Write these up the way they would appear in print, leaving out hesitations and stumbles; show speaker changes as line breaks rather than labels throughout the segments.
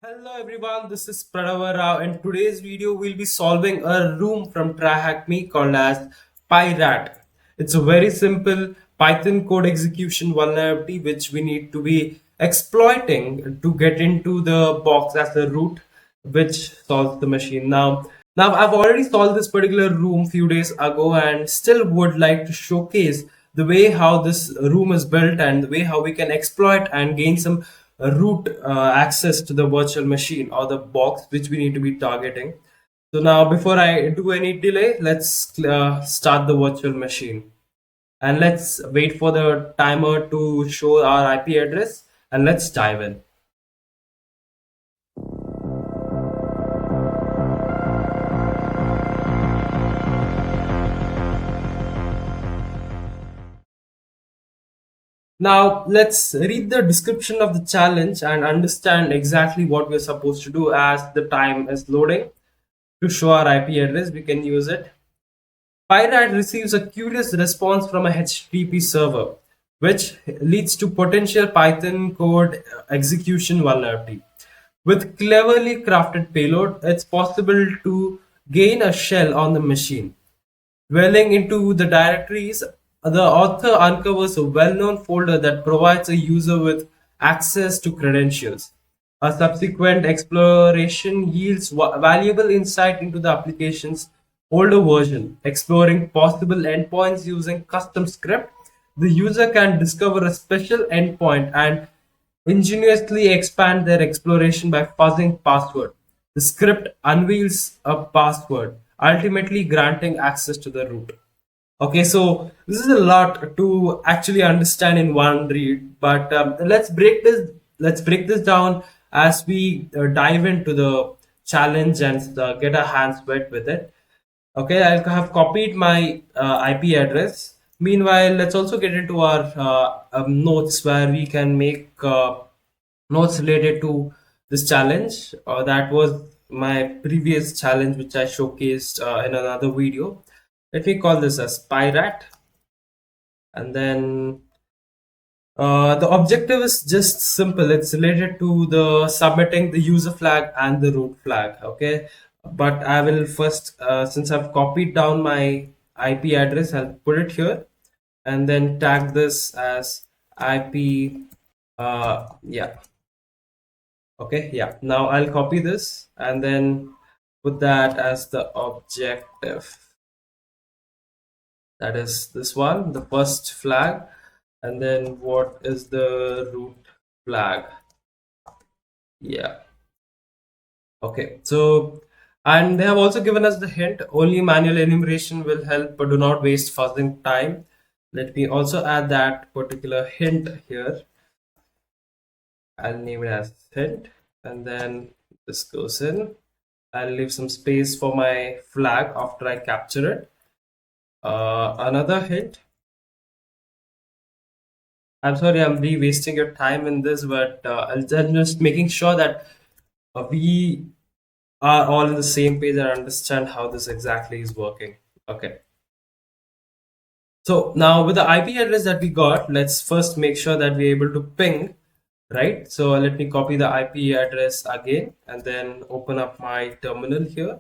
Hello everyone, this is Pranava. In today's video, we'll be solving a room from TryHackMe called as Pyrat. It's a very simple Python code execution vulnerability which we need to be exploiting to get into the box as the root which solves the machine. Now I've already solved this particular room few days ago and still would like to showcase the way how this room is built and the way how we can exploit and gain some root access to the virtual machine or the box which we need to be targeting. So now before I do any delay, let's start the virtual machine and let's wait for the timer to show our IP address and let's dive in. Now let's read the description of the challenge and understand exactly what we're supposed to do as the time is loading. To show our IP address, we can use it. Pyrat receives a curious response from a HTTP server, which leads to potential Python code execution vulnerability. With cleverly crafted payload, it's possible to gain a shell on the machine. Dwelling into the directories, the author uncovers a well-known folder that provides a user with access to credentials. A subsequent exploration yields valuable insight into the application's older version. Exploring possible endpoints using custom script, the user can discover a special endpoint and ingeniously expand their exploration by fuzzing password. The script unveils a password, ultimately granting access to the root. Okay, so this is a lot to actually understand in one read, but let's break this. Let's break this down as we dive into the challenge and get our hands wet with it. Okay, I have copied my IP address. Meanwhile, let's also get into our notes where we can make notes related to this challenge. That was my previous challenge, which I showcased in another video. Let me call this as Pyrat, and then the objective is just simple. It's related to the submitting the user flag and the root flag. Okay, but I will first, since I've copied down my IP address, I'll put it here and then tag this as IP. Yeah. Okay. Yeah. Now I'll copy this and then put that as the objective. That is this one, the first flag, and then what is the root flag? Yeah. Okay, so and they have also given us the hint only manual enumeration will help, but do not waste fuzzing time. Let me also add that particular hint here. I'll name it as hint, and then this goes in. I'll leave some space for my flag after I capture it. Another hint. I'm sorry, I'm really wasting your time in this, but I'm just making sure that we are all on the same page and understand how this exactly is working. Okay. So now with the IP address that we got, let's first make sure that we're able to ping, right? So let me copy the IP address again and then open up my terminal here.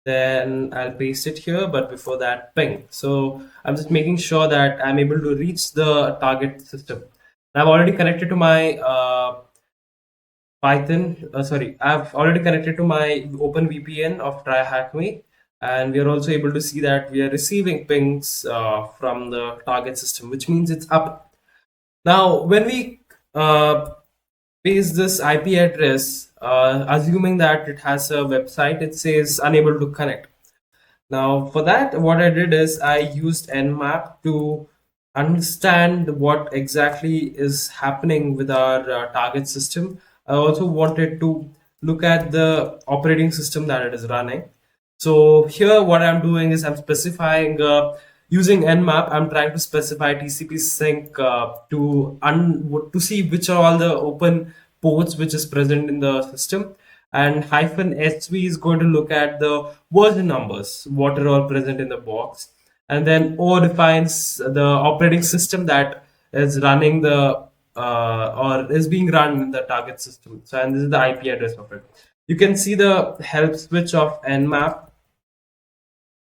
Then I'll paste it here, but before that, ping. So I'm just making sure that I'm able to reach the target system. I've already connected to my I've already connected to my open VPN of TryHackMe, and we are also able to see that we are receiving pings from the target system, which means it's up. Now, when we paste this IP address, assuming that it has a website, it says unable to connect. Now, for that, what I did is I used Nmap to understand what exactly is happening with our target system. I also wanted to look at the operating system that it is running. So here, what I'm doing is I'm specifying using Nmap. I'm trying to specify TCP sync to see which are all the open ports which is present in the system, and -sv is going to look at the version numbers, what are all present in the box, and then O defines the operating system that is running the or is being run in the target system. So, and this is the IP address of it. You can see the help switch of nmap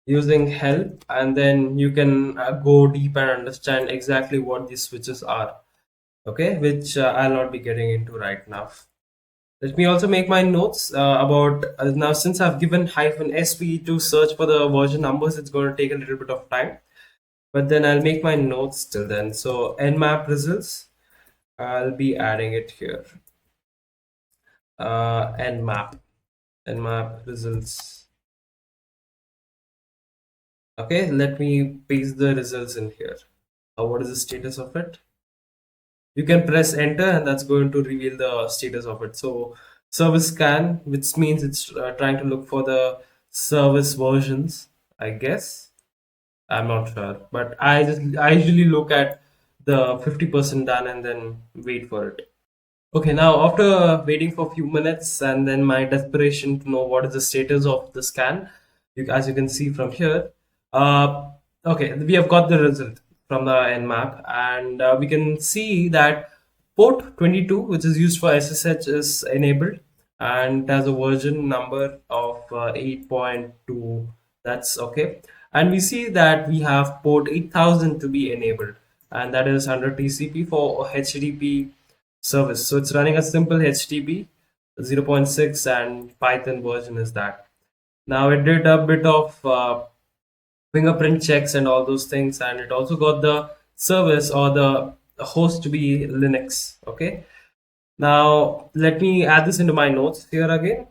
using help, and then you can go deep and understand exactly what these switches are. Okay, which I'll not be getting into right now. Let me also make my notes about now, since I've given -sp to search for the version numbers, it's going to take a little bit of time, but then I'll make my notes till then. So nmap results, I'll be adding it here. Nmap results. Okay, let me paste the results in here. What is the status of it? You can press enter and that's going to reveal the status of it. So service scan, which means it's trying to look for the service versions, I guess. I'm not sure, but I usually look at the 50% done and then wait for it. Okay, now after waiting for a few minutes and then my desperation to know what is the status of the scan, as you can see from here, uh, okay, we have got the result from the nmap, and we can see that port 22, which is used for SSH, is enabled and it has a version number of 8.2. That's okay. And we see that we have port 8000 to be enabled, and that is under TCP for HTTP service. So it's running a simple HTTP 0.6 and Python version is that. Now it did a bit of fingerprint checks and all those things, and it also got the service or the host to be Linux. Okay. Now let me add this into my notes here again,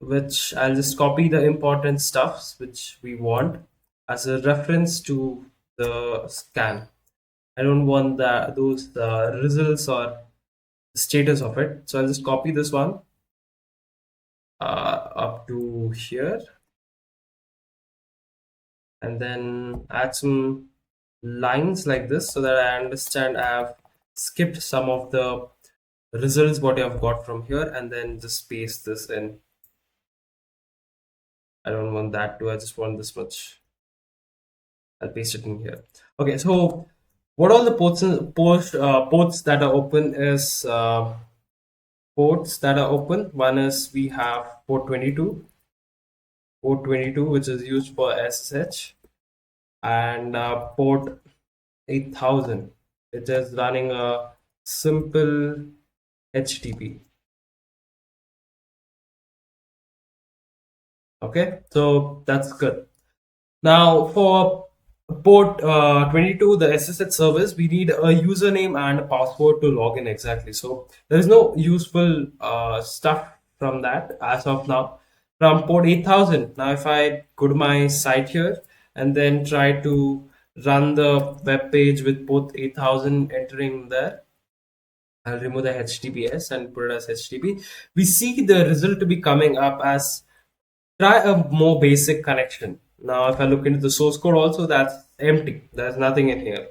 which I'll just copy the important stuffs which we want as a reference to the scan. I don't want those results or status of it. So I'll just copy this one up to here and then add some lines like this so that I understand I have skipped some of the results what I've got from here, and then just paste this in. I don't want that to, I just want this much. I'll paste it in here. Okay, so what all the ports that are open is ports that are open. One is we have port 22, which is used for SSH, and port 8000, it is running a simple HTTP. Okay, so that's good. Now for port 22, the SSH service, we need a username and a password to log in exactly. So there is no useful stuff from that as of now. From port 8000, now if I go to my site here and then try to run the web page with port 8000 entering there, I'll remove the HTTPS and put it as HTTP. We see the result to be coming up as try a more basic connection. Now, if I look into the source code also, that's empty. There's nothing in here.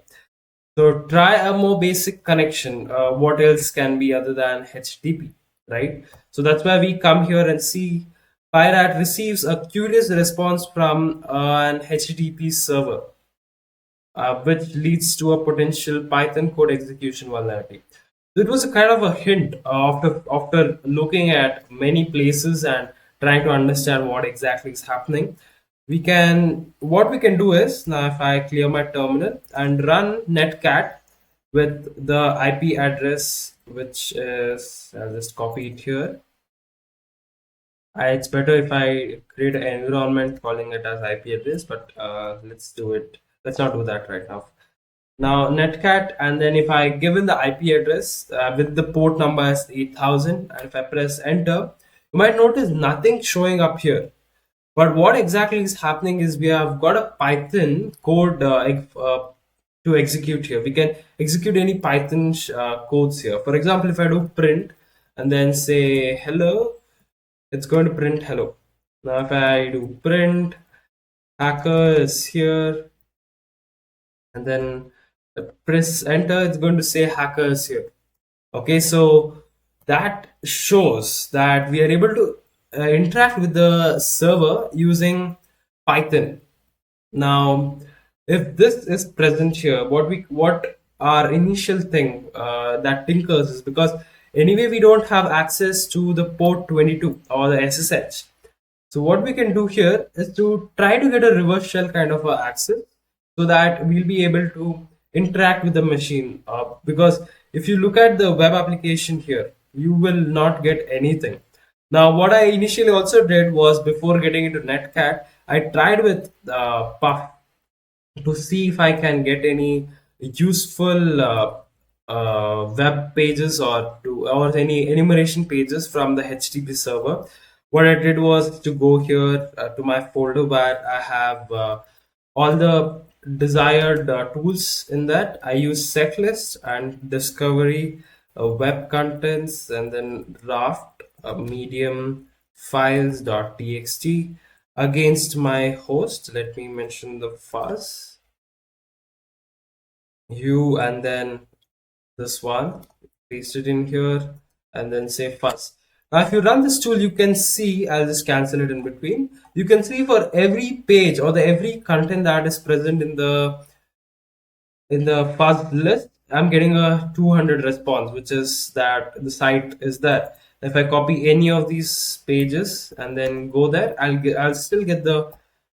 So try a more basic connection. What else can be other than HTTP, right? So that's why we come here and see Pyrat receives a curious response from an HTTP server, which leads to a potential Python code execution vulnerability. So it was a kind of a hint after looking at many places and trying to understand what exactly is happening. What we can do is, now if I clear my terminal and run netcat with the IP address, which is, I'll just copy it here. It's better if I create an environment calling it as IP address, but let's not do that right now. Now netcat, and then if I give in the IP address with the port number as 8000, and if I press enter, you might notice nothing showing up here. But what exactly is happening is we have got a Python code to execute here. We can execute any Python codes here. For example, if I do print and then say hello, it's going to print hello. Now if I do print hacker is here and then press enter, it's going to say hacker is here. Okay, so that shows that we are able to interact with the server using Python. Now, if this is present here, what our initial thing that tinkers is because anyway we don't have access to the port 22 or the SSH. So what we can do here is to try to get a reverse shell kind of a access so that we'll be able to interact with the machine. Because if you look at the web application here, you will not get anything. Now, what I initially also did was before getting into Netcat, I tried with Puff to see if I can get any useful web pages or any enumeration pages from the HTTP server. What I did was to go here to my folder where I have all the desired tools in that. I use checklist and discovery, web contents, and then raft, medium files.txt against my host. Let me mention the fuzz you and then this one, paste it in here and then say fuzz. Now if you run this tool, you can see, I'll just cancel it in between, you can see for every page or the every content that is present in the fuzz list, I'm getting a 200 response, which is that the site is there. If I copy any of these pages and then go there, I'll still get the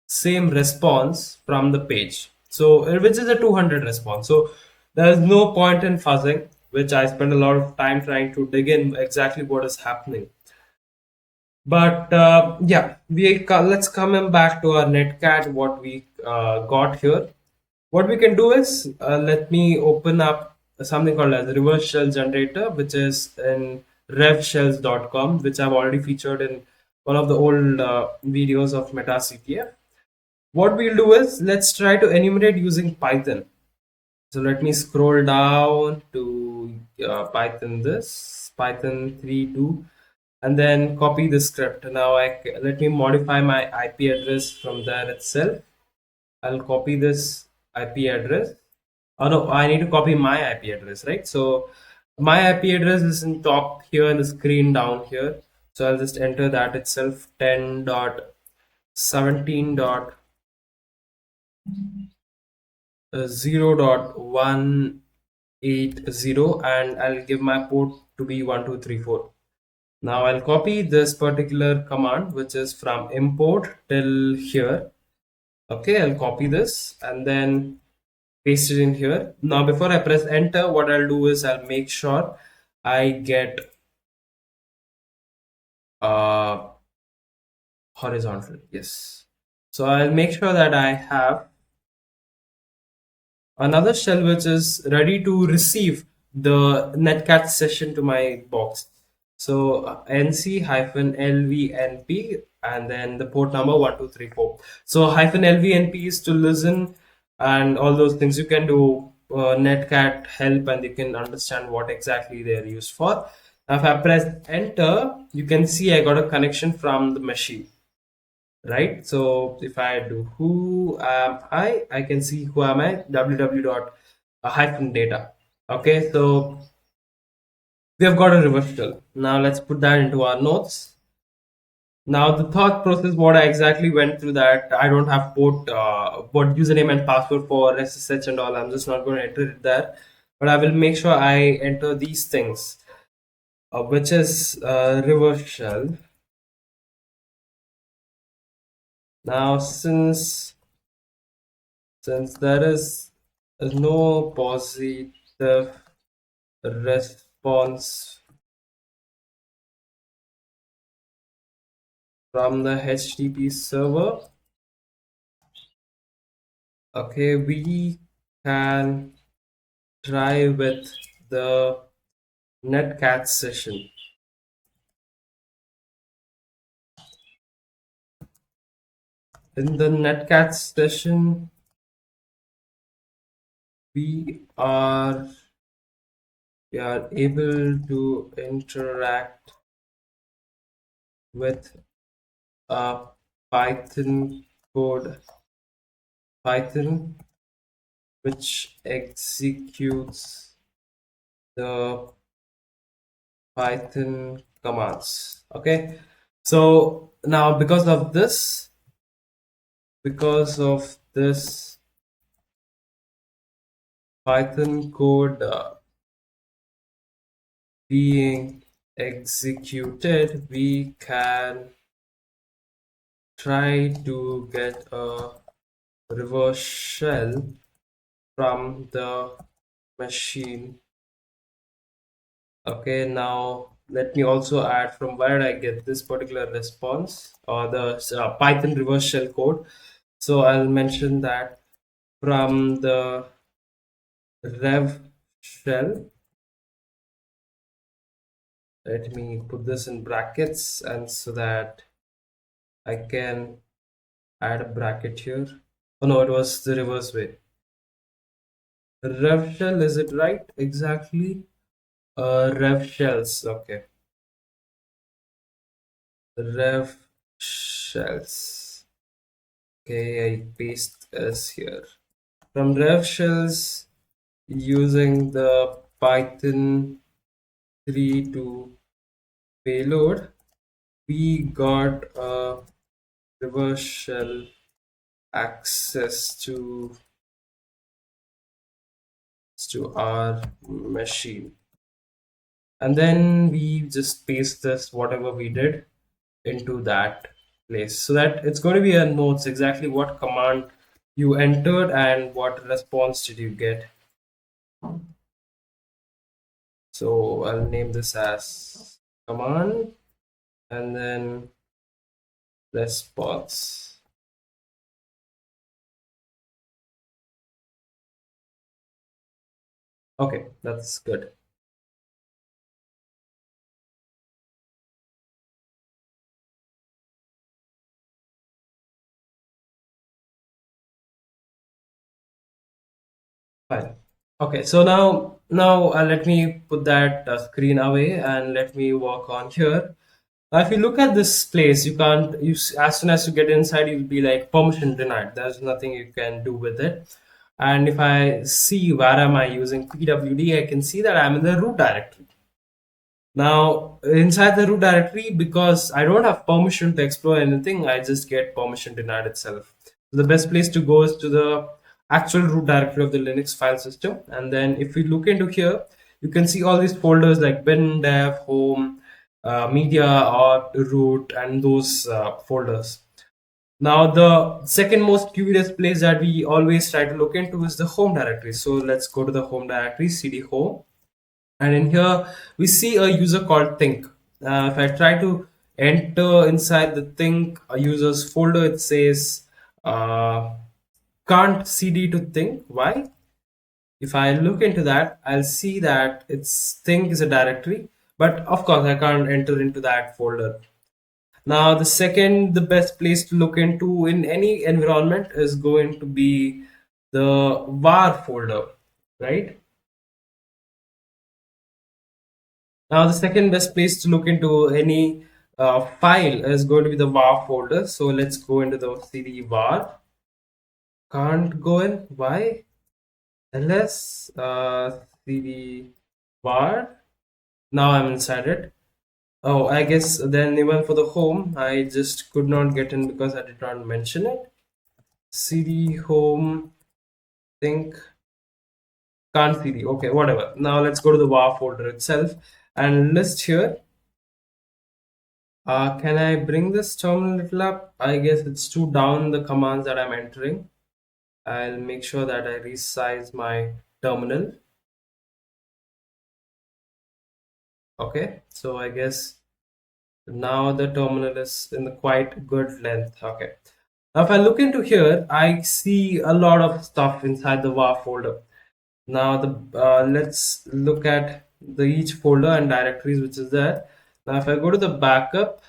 same response from the page. So which is a 200 response. So there's no point in fuzzing, which I spend a lot of time trying to dig in exactly what is happening. But yeah, let's come back to our Netcat. What we got here. What we can do is let me open up something called as reverse shell generator, which is in revshells.com, which I've already featured in one of the old videos of Meta CTF. What we'll do is let's try to enumerate using Python. So let me scroll down to Python this Python 3.2 and then copy the script. Now let me modify my IP address from there itself. I'll copy this IP address. Oh no, I need to copy my IP address, right? So my IP address is in top here in the screen down here. So I'll just enter that itself 10.17.0.180 and I'll give my port to be 1234. Now I'll copy this particular command which is from import till here. Okay, I'll copy this and then paste it in here. Now before I press enter, what I'll do is I'll make sure I get uh, horizontal. Yes. So I'll make sure that I have another shell which is ready to receive the netcat session to my box. So nc-lvnp and then the port number 1234. So -lvnp is to listen and all those things. You can do netcat help and you can understand what exactly they're used for. Now if I press enter, you can see I got a connection from the machine, right? So if I do who am I can see who am I, www dot hyphen data. Okay, so we have got a reverse shell. Now let's put that into our notes. Now the thought process, what I exactly went through that I don't have port username and password for SSH and all. I'm just not going to enter it there, but I will make sure I enter these things, which is reverse shell. Now since there is no positive response from the HTTP server, okay, we can try with the netcat session. In the netcat session, we are able to interact with a Python code, Python, which executes the Python commands. Okay, so now because of this Python code being executed, we can try to get a reverse shell from the machine. Okay, now let me also add from where I get this particular response or the Python reverse shell code. So I'll mention that from the rev shell. Let me put this in brackets and so that I can add a bracket here. Oh no, it was the reverse way. Rev shell, is it right? Exactly. Rev shells. Okay. Rev shells. Okay, I paste S here. From rev shells using the Python 3 to payload, we got a reverse shell access to our machine. And then we just paste this whatever we did into that place so that it's going to be a notes exactly what command you entered and what response did you get. So I'll name this as command and then response. Okay, that's good. Fine. Okay, so now let me put that screen away and let me work on here. If you look at this place, you can't. As soon as you get inside, you'll be like permission denied. There's nothing you can do with it. And if I see where am I using PWD, I can see that I'm in the root directory. Now, inside the root directory, because I don't have permission to explore anything, I just get permission denied itself. So the best place to go is to the actual root directory of the Linux file system. And then if we look into here, you can see all these folders like bin, dev, home, media, or root, and those folders. Now, the second most curious place that we always try to look into is the home directory. So let's go to the home directory, cd home, and in here we see a user called think. If I try to enter inside the think users folder, it says can't cd to think. Why? If I look into that, I'll see that it's think is a directory, but of course I can't enter into that folder. Now the second the best place to look into in any environment is going to be the var folder, right? Now the second best place to look into any file is going to be the var folder. So let's go into the cd var. Can't go in. Why? ls cd var. Now I'm inside it. Oh, I guess then even for the home, I just could not get in because I did not mention it. cd home think can't cd. Okay, whatever. Now let's go to the var folder itself and list here. Can I bring this terminal little up? I guess it's too down the commands that I'm entering. I'll make sure that I resize my terminal. Okay, so I guess now the terminal is in the quite good length. Okay. Now if I look into here, I see a lot of stuff inside the var folder. Now the let's look at the each folder and directories which is there. Now if I go to the backup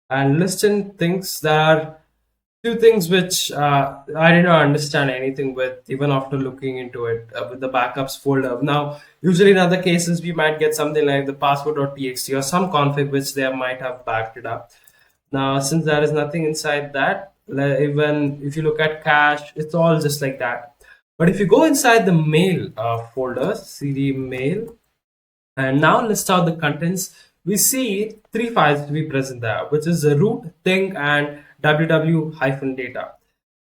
and list in things, there are two things which I did not understand anything with, even after looking into it with the backups folder. Now, usually in other cases, we might get something like the password.txt or some config which they might have backed it up. Now, since there is nothing inside that, even if you look at cache, it's all just like that. But if you go inside the mail folder, cd mail, and now list out the contents, we see three files to be present there, which is the root, thing, and ww-data.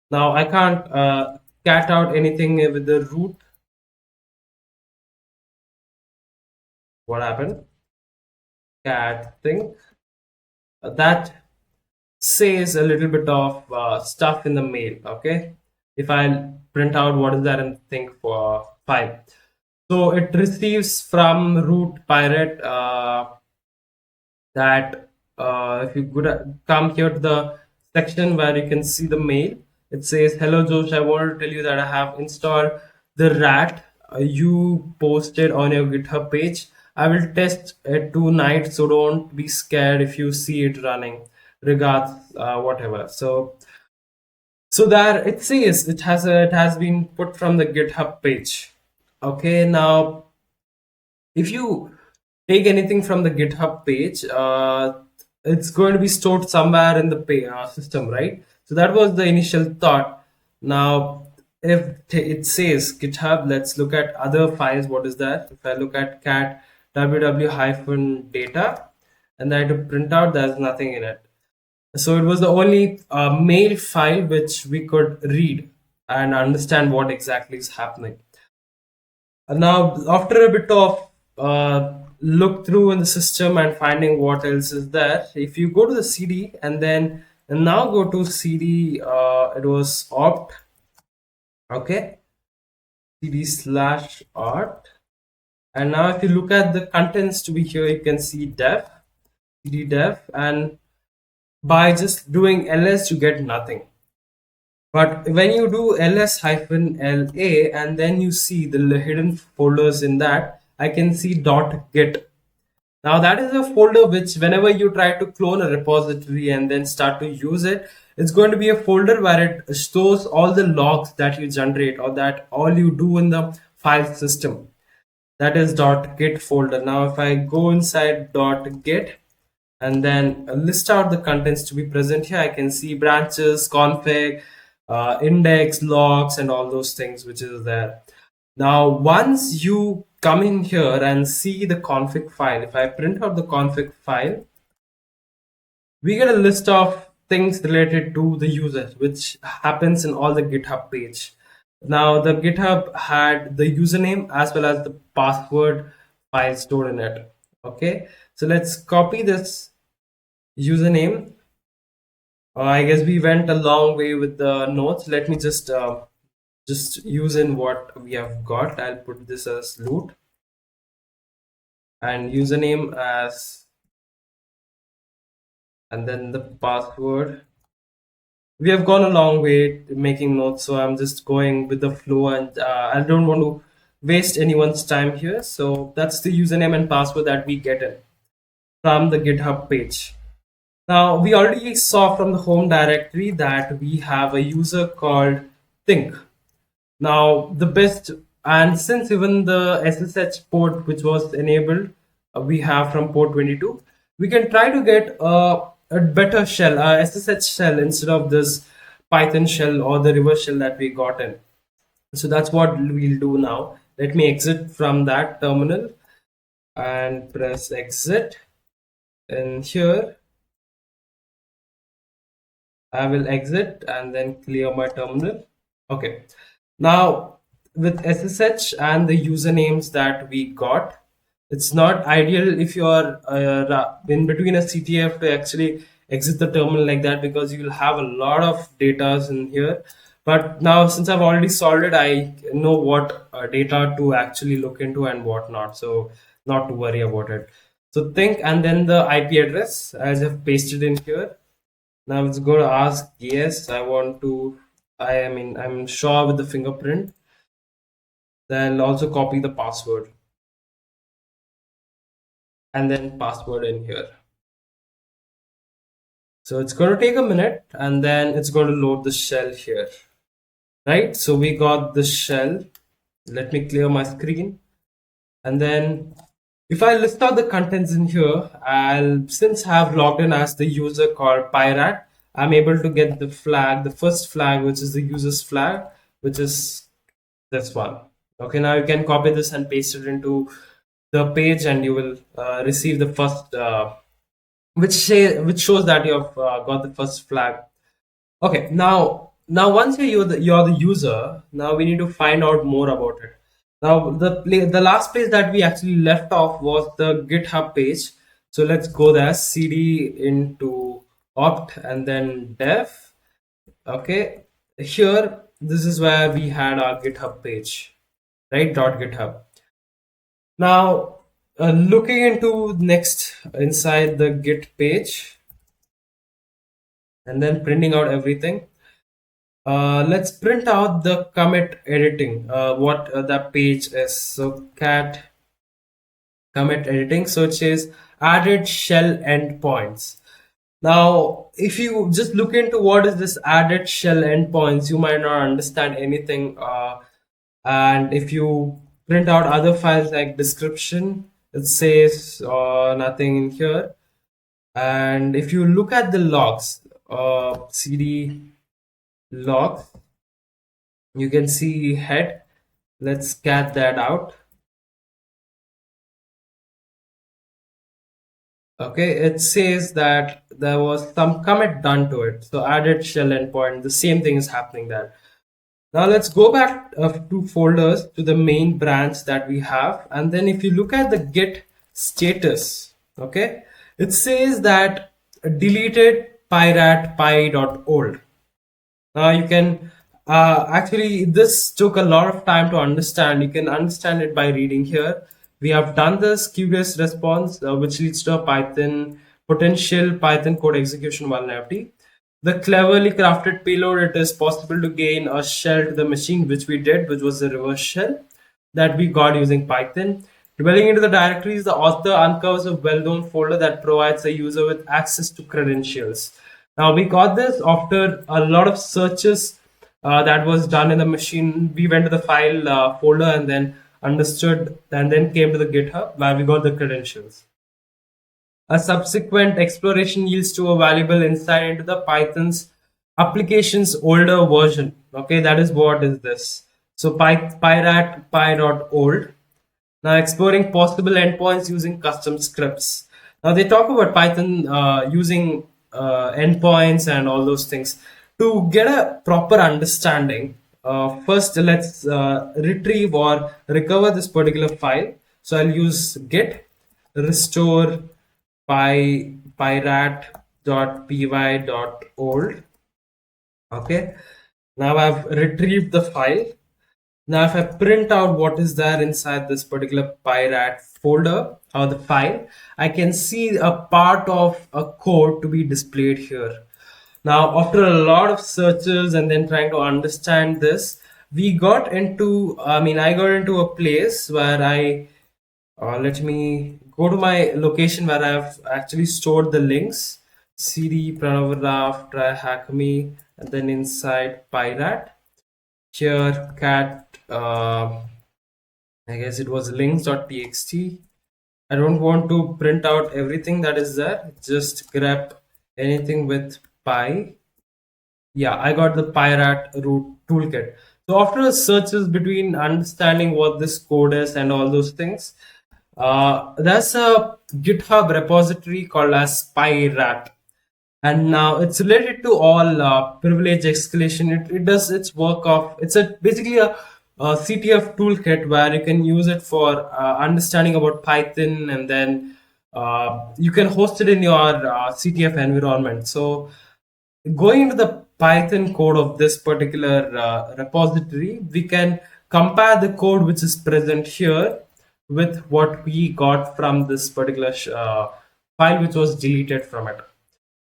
Now I can't cat out anything with the root. What happened? Cat thing. That says a little bit of stuff in the mail. Okay. If I print out what is that and think for file. So it receives from root Pyrat that if you could come here to the section where you can see the mail, it says, "Hello Josh, I want to tell you that I have installed the rat you posted on your GitHub page. I will test it tonight, so don't be scared if you see it running. Regards, whatever." So there it says it has been put from the GitHub page. Okay, now if you take anything from the GitHub page, it's going to be stored somewhere in the system, right? So that was the initial thought. Now, if it says GitHub, let's look at other files. What is that? If I look at cat www-data and I had to print out, there's nothing in it. So it was the only mail file which we could read and understand what exactly is happening. Now, after a bit of look through in the system and finding what else is there, if you go to the CD and now go to CD, it was opt, okay, CD slash art. And now if you look at the contents to be here, you can see def, CD def, and by just doing ls, you get nothing. But when you do ls-la and then you see the hidden folders in that, I can see .git. Now that is a folder which whenever you try to clone a repository and then start to use it, it's going to be a folder where it stores all the logs that you generate or that all you do in the file system. That is .git folder. Now if I go inside .git and then list out the contents to be present here, I can see branches, config, index, logs, and all those things which is there. Now, once you come in here and see the config file, if I print out the config file, we get a list of things related to the user, which happens in all the GitHub page. Now, the GitHub had the username as well as the password file stored in it. Okay, so let's copy this username. I guess we went a long way with the notes. Let me just use in what we have got. I'll put this as root and username as, and then the password. We have gone a long way making notes, so I'm just going with the flow, and I don't want to waste anyone's time here. So that's the username and password that we get in from the GitHub page. Now we already saw from the home directory that we have a user called think. Now the best, and since even the SSH port which was enabled, we have from port 22, we can try to get a better shell, a SSH shell instead of this Python shell or the reverse shell that we got in. So that's what we'll do now. Let me exit from that terminal and press exit. And here I will exit and then clear my terminal. Okay. Now, with SSH and the usernames that we got, it's not ideal if you are in between a CTF to actually exit the terminal like that, because you will have a lot of data in here. But now, since I've already solved it, I know what data to actually look into and what not. So, not to worry about it. So, think, and then the IP address as I've pasted in here. Now it's going to ask, yes, I want to, I'm sure with the fingerprint. Then I'll also copy the password and then password in here. So it's going to take a minute and then it's going to load the shell here, right? So we got the shell. Let me clear my screen. And then if I list out the contents in here, since I have logged in as the user called Pyrat, I'm able to get the flag, the first flag, which is the user's flag, which is this one. Okay, now you can copy this and paste it into the page and you will receive the first, which shows that you have got the first flag. Okay, now Now once you're the user, now we need to find out more about it. Now the last place that we actually left off was the GitHub page. So let's go there, cd into opt and then dev. Okay, here this is where we had our GitHub page, right? .github. Now looking into next inside the git page and then printing out everything. Let's print out the commit editing, what that page is. So cat commit editing. So it says added shell endpoints. Now, if you just look into what is this added shell endpoints, you might not understand anything. And if you print out other files like description, it says nothing in here. And if you look at the logs, cd logs, you can see head. Let's cat that out. Okay, it says that there was some commit done to it. So added shell endpoint, the same thing is happening there. Now let's go back to folders to the main branch that we have. And then if you look at the git status, okay, it says that deleted pyrat py.old. Now you can actually, this took a lot of time to understand. You can understand it by reading here. We have done this curious response, which leads to a potential Python code execution vulnerability. The cleverly crafted payload, it is possible to gain a shell to the machine, which we did, which was the reverse shell that we got using Python. Dwelling into the directories, the author uncovers a well-known folder that provides the user with access to credentials. Now we got this after a lot of searches that was done in the machine. We went to the file folder and then understood and then came to the GitHub where we got the credentials. A subsequent exploration yields to a valuable insight into the Python's application's older version. Okay, that is what is this. So Pyrat py.old. Now exploring possible endpoints using custom scripts. Now they talk about Python using endpoints and all those things. To get a proper understanding, first let's retrieve or recover this particular file. So I'll use git restore pyrat.py.old. Okay, now I've retrieved the file. Now if I print out what is there inside this particular Pyrat folder or the file, I can see a part of a code to be displayed here. Now after a lot of searches and then trying to understand this, we got into, I got into a place where let me go to my location where I've actually stored the links. CD Pranava TryHackMe, and then inside Pyrat. Here cat, I guess it was links.txt. I don't want to print out everything that is there. Just grab anything with py. Yeah, I got the Pyrat root toolkit. So after searches between understanding what this code is and all those things, there's a GitHub repository called as Pyrat, and now it's related to all privilege escalation. It does its work of, it's a basically a CTF toolkit where you can use it for understanding about Python, and then you can host it in your CTF environment. So going into the Python code of this particular repository, we can compare the code which is present here with what we got from this particular file which was deleted from it.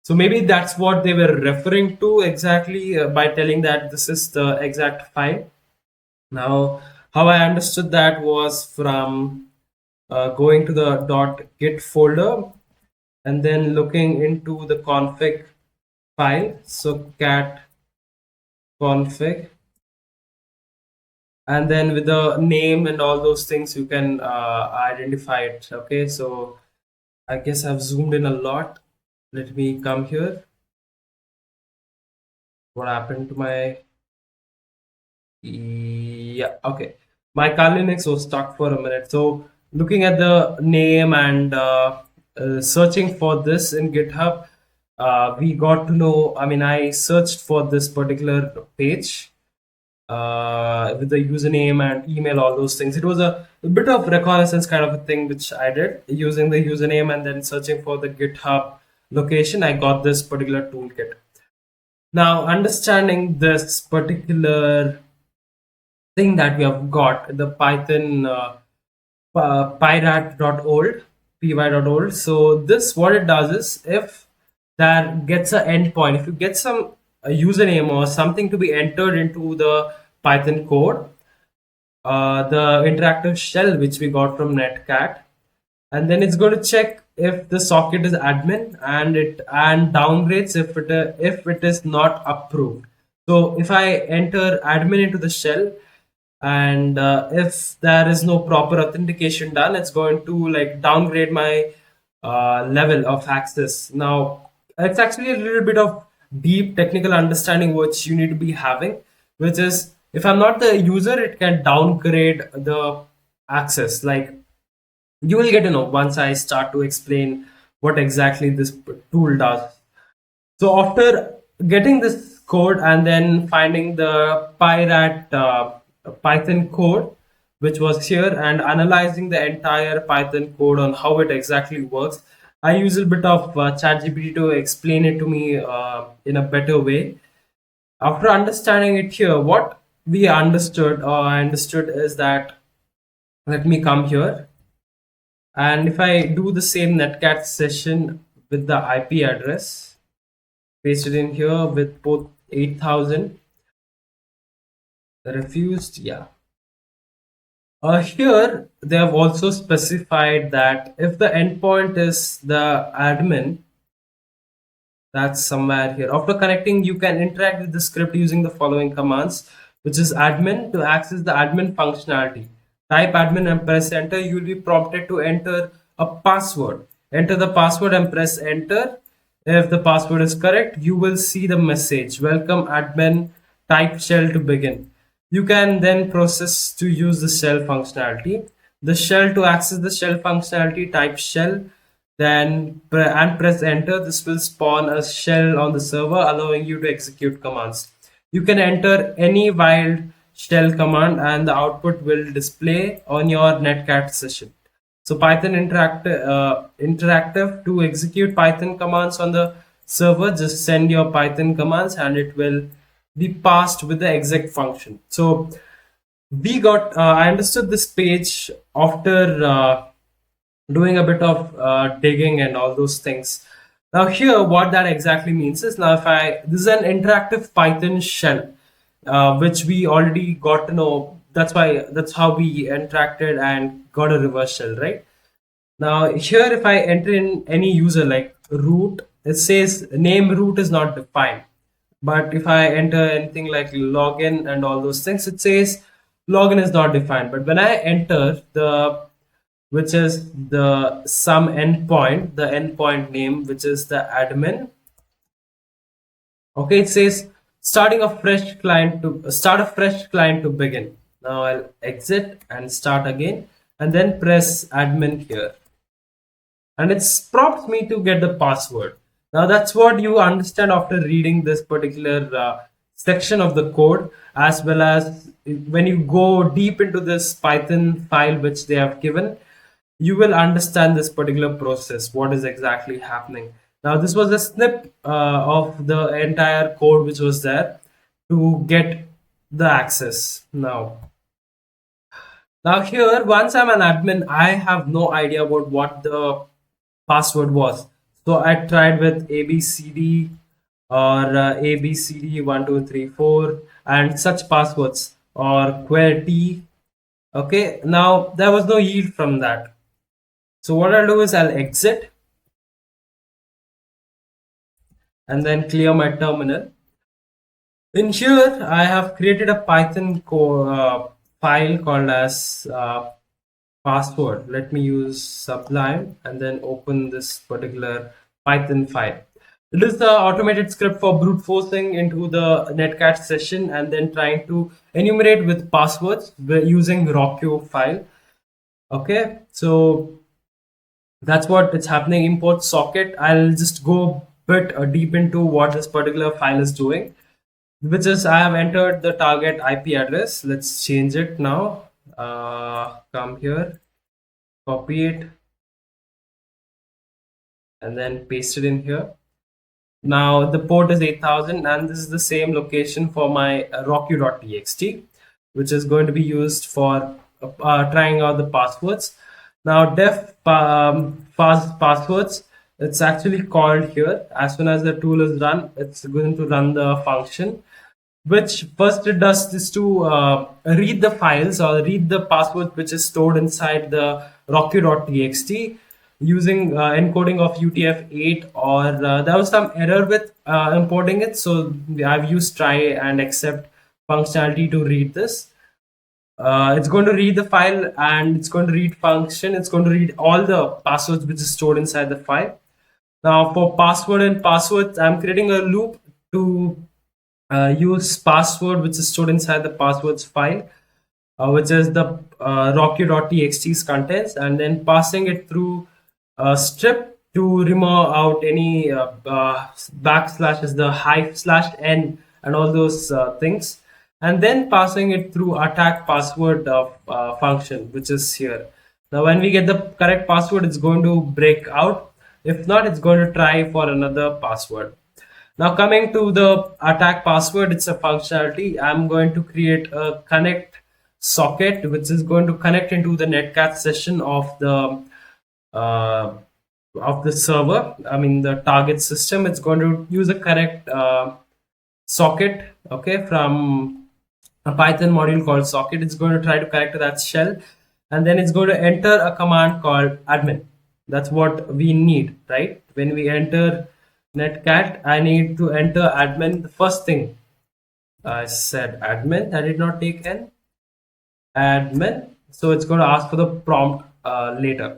So maybe that's what they were referring to exactly by telling that this is the exact file. Now, how I understood that was from going to the .git folder and then looking into the config file. So cat config, and then with the name and all those things you can identify it. Okay, so I guess I've zoomed in a lot. Let me come here. What happened to my, yeah, okay, my Kali Linux was stuck for a minute. So looking at the name and searching for this in GitHub, We got to know, I mean, I searched for this particular page with the username and email, all those things. It was a bit of reconnaissance kind of a thing, which I did using the username and then searching for the GitHub location. I got this particular toolkit. Now, understanding this particular thing that we have got, the Python Pyrat.old, py.old. So this, what it does is, if that gets an endpoint, if you get some a username or something to be entered into the Python code, the interactive shell which we got from Netcat, and then it's going to check if the socket is admin, and downgrades if it is not approved. So if I enter admin into the shell, and if there is no proper authentication done, it's going to like downgrade my level of access. Now it's actually a little bit of deep technical understanding which you need to be having, which is, if I'm not the user, it can downgrade the access. Like, you will get to know once I start to explain what exactly this tool does. So after getting this code and then finding the Pyrat Python code, which was here, and analyzing the entire Python code on how it exactly works, I use a bit of ChatGPT to explain it to me in a better way. After understanding it here, what we understood or I understood is that, let me come here, and if I do the same Netcat session with the IP address, paste it in here with both 8000 refused, yeah. Here they have also specified that if the endpoint is the admin, that's somewhere here. After connecting, you can interact with the script using the following commands, which is admin to access the admin functionality. Type admin and press enter. You will be prompted to enter a password. Enter the password and press enter. If the password is correct, you will see the message, welcome admin, type shell to begin. You can then process to use the shell functionality. The shell, to access the shell functionality, type shell, then and press enter. This will spawn a shell on the server, allowing you to execute commands. You can enter any wild shell command and the output will display on your Netcat session. So Python interactive, to execute Python commands on the server, just send your Python commands and it will be passed with the exec function. So we got, I understood this page after doing a bit of digging and all those things. Now here, what that exactly means is, now if I, this is an interactive Python shell, which we already got to know. That's how we interacted and got a reverse shell, right? Now here, if I enter in any user like root, it says name root is not defined. But if I enter anything like login and all those things, it says login is not defined. But when I enter the, which is the some endpoint, the endpoint name, which is the admin. Okay, it says starting a fresh client to start a fresh client to begin. Now I'll exit and start again, and then press admin here, and it prompts me to get the password. Now that's what you understand after reading this particular section of the code, as well as when you go deep into this Python file which they have given, you will understand this particular process, what is exactly happening. Now this was a snip of the entire code which was there to get the access. Now here, once I'm an admin, I have no idea about what the password was. So I tried with ABCD or ABCD1234 and such passwords, or QWERTY. Okay, now there was no yield from that. So what I'll do is I'll exit and then clear my terminal. In here, I have created a Python file called as password. Let me use Sublime and then open this particular Python file. It is the automated script for brute forcing into the Netcat session and then trying to enumerate with passwords using Rockyou file. Okay, so that's what it's happening. Import socket. I'll just go bit deep into what this particular file is doing, which is I have entered the target IP address. Let's change it now. Come here, copy it, and then paste it in here. Now the port is 8000, and this is the same location for my Rockyou.txt, which is going to be used for trying out the passwords. Now fast passwords, it's actually called here. As soon as the tool is run, it's going to run the function, which first it does is to read the files or read the password which is stored inside the Rockyou.txt using encoding of UTF-8, or there was some error with importing it, so I've used try and accept functionality to read this. It's going to read the file, and it's going to read function. It's going to read all the passwords which is stored inside the file. Now for password and passwords, I'm creating a loop to use password which is stored inside the passwords file, which is the Rockyou.txt's contents, and then passing it through strip to remove out any backslashes, the /n, and all those things, and then passing it through attack password function, which is here. Now when we get the correct password, it's going to break out. If not, it's going to try for another password. Now coming to the attack password, it's a functionality. I'm going to create a connect socket, which is going to connect into the Netcat session uh, of the server. I mean the target system. It's going to use a correct socket, okay, from a Python module called socket. It's going to try to connect to that shell, and then it's going to enter a command called admin. That's what we need, right? When we enter Netcat, I need to enter admin. The first thing I said admin, I did not take an admin, so it's going to ask for the prompt later.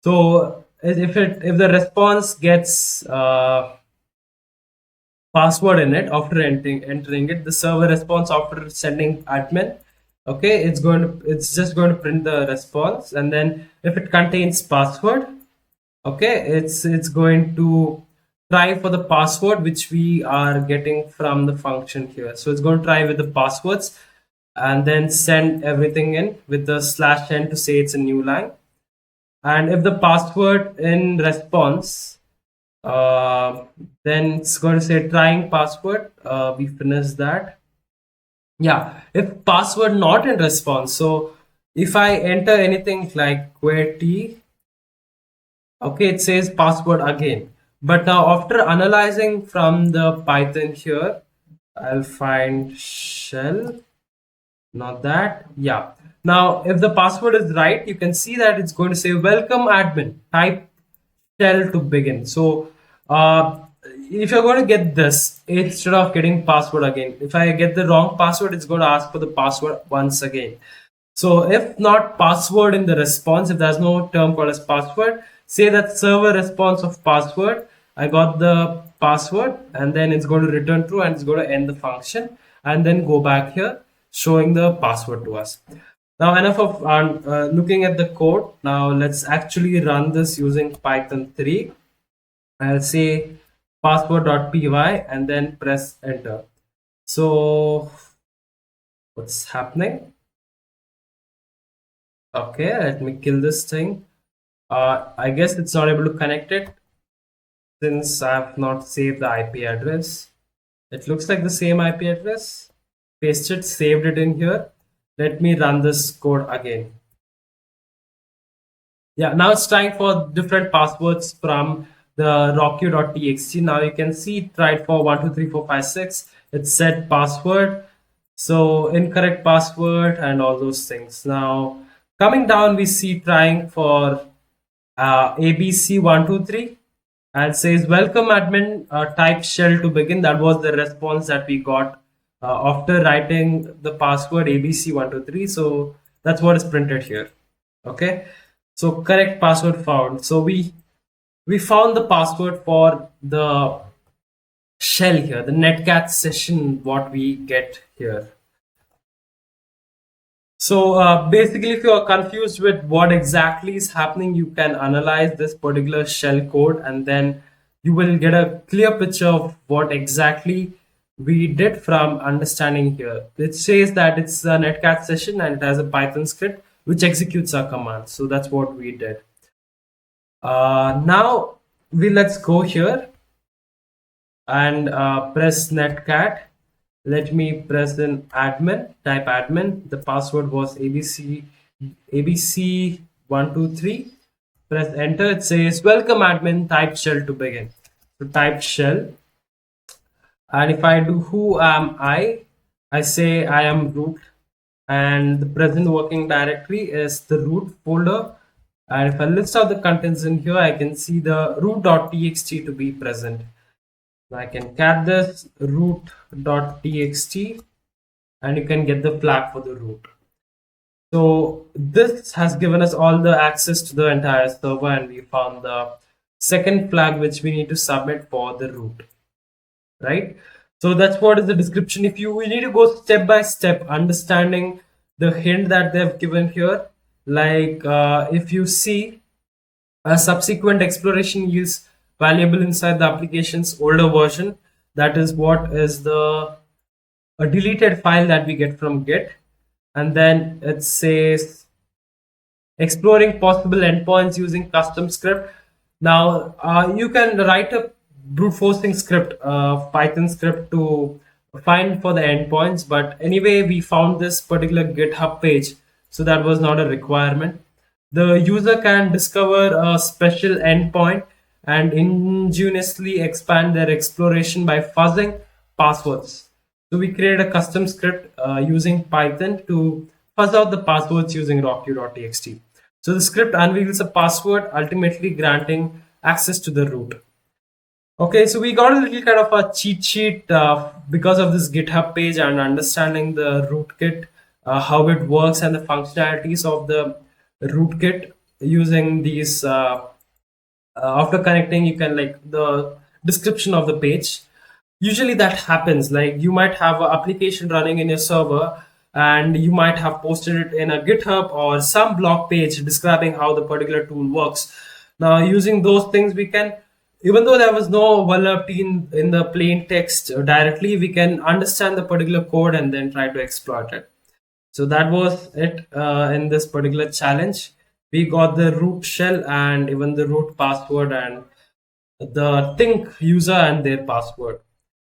So if the response gets password in it after entering it, the server response after sending admin, okay, it's just going to print the response, and then if it contains password, okay, it's going to try for the password which we are getting from the function here. So it's going to try with the passwords and then send everything in with the /n to say it's a new line. And if the password in response, then it's going to say trying password. We finished that. Yeah, if password not in response, so if I enter anything like QWERTY, okay, it says password again. But now after analyzing from the Python here, I'll find shell, not that. Yeah. Now, if the password is right, you can see that it's going to say welcome admin, type shell to begin. So, if you're going to get this, instead of getting password again, if I get the wrong password, it's going to ask for the password once again. So if not password in the response, if there's no term called as password, say that server response of password, I got the password, and then it's going to return true, and it's going to end the function, and then go back here showing the password to us. Now enough of looking at the code. Now let's actually run this using Python 3. I'll say password.py and then press enter. So what's happening? Okay, let me kill this thing. I guess it's not able to connect it since I have not saved the IP address. It looks like the same IP address. Paste it, saved it in here. Let me run this code again. Yeah, now it's trying for different passwords from the Rockyou.txt. Now you can see it tried for 1, 2, 3, 4, 5, 6. It said password. So incorrect password and all those things. Now coming down, we see trying for ABC123 and says welcome admin, type shell to begin. That was the response that we got after writing the password ABC123. So that's what is printed here. Okay, so correct password found. So we found the password for the shell here, the Netcat session, what we get here. So basically, if you are confused with what exactly is happening, you can analyze this particular shell code, and then you will get a clear picture of what exactly we did from understanding here. It says that it's a Netcat session and it has a Python script which executes our command. So that's what we did. Now let's go here and press Netcat. Let me press an admin, type admin. The password was ABC123. Press enter. It says welcome admin, type shell to begin. So type shell. And if I do who am I say I am root, and the present working directory is the root folder. And if I list out the contents in here, I can see the root.txt to be present. I can cat this root.txt and you can get the flag for the root. So this has given us all the access to the entire server, and we found the second flag which we need to submit for the root, right? So that's what is the description. If we need to go step by step, understanding the hint that they've given here, like if you see a subsequent exploration yields valuable inside the application's older version, that is what is a deleted file that we get from Git. And then it says exploring possible endpoints using custom script. Now you can write a brute forcing script, Python script to find for the endpoints, but anyway we found this particular GitHub page, so that was not a requirement. The user can discover a special endpoint and ingeniously expand their exploration by fuzzing passwords. So we created a custom script using Python to fuzz out the passwords using Rockyou.txt. So the script unveils a password, ultimately granting access to the root. Okay, so we got a little kind of a cheat sheet because of this GitHub page and understanding the rootkit, how it works and the functionalities of the rootkit using these. After connecting, you can like the description of the page. Usually that happens, like you might have an application running in your server and you might have posted it in a GitHub or some blog page describing how the particular tool works. Now using those things, we can, even though there was no vulnerability in the plain text directly, we can understand the particular code and then try to exploit it. So that was it in this particular challenge. We got the root shell and even the root password and the think user and their password.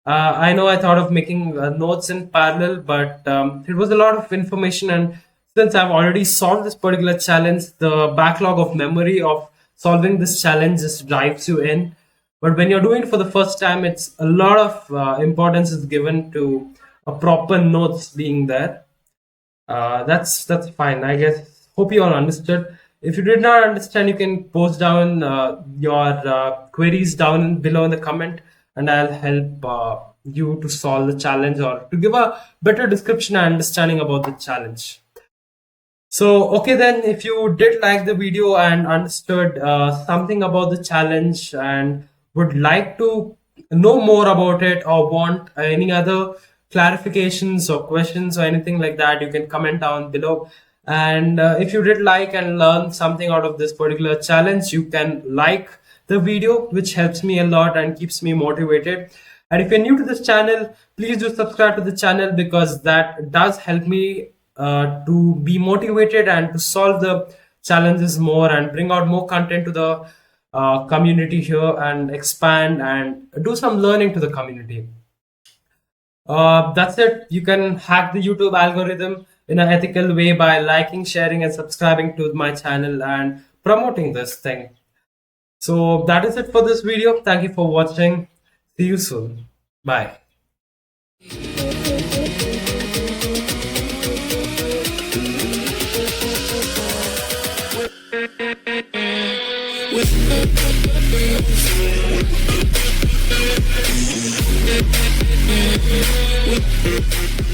I know I thought of making notes in parallel, but it was a lot of information. And since I've already solved this particular challenge, the backlog of memory of solving this challenge just drives you in. But when you're doing it for the first time, it's a lot of importance is given to a proper notes being there. That's fine, I guess. Hope you all understood. If you did not understand, you can post down your queries down below in the comment, and I'll help you to solve the challenge or to give a better description and understanding about the challenge. So, okay then, if you did like the video and understood something about the challenge and would like to know more about it or want any other clarifications or questions or anything like that, you can comment down below. And if you did like and learn something out of this particular challenge, you can like the video, which helps me a lot and keeps me motivated. And if you're new to this channel, please do subscribe to the channel, because that does help me to be motivated and to solve the challenges more and bring out more content to the community here and expand and do some learning to the community. That's it. You can hack the YouTube algorithm in an ethical way by liking, sharing, and subscribing to my channel and promoting this thing. So that is it for this video. Thank you for watching. See you soon. Bye. With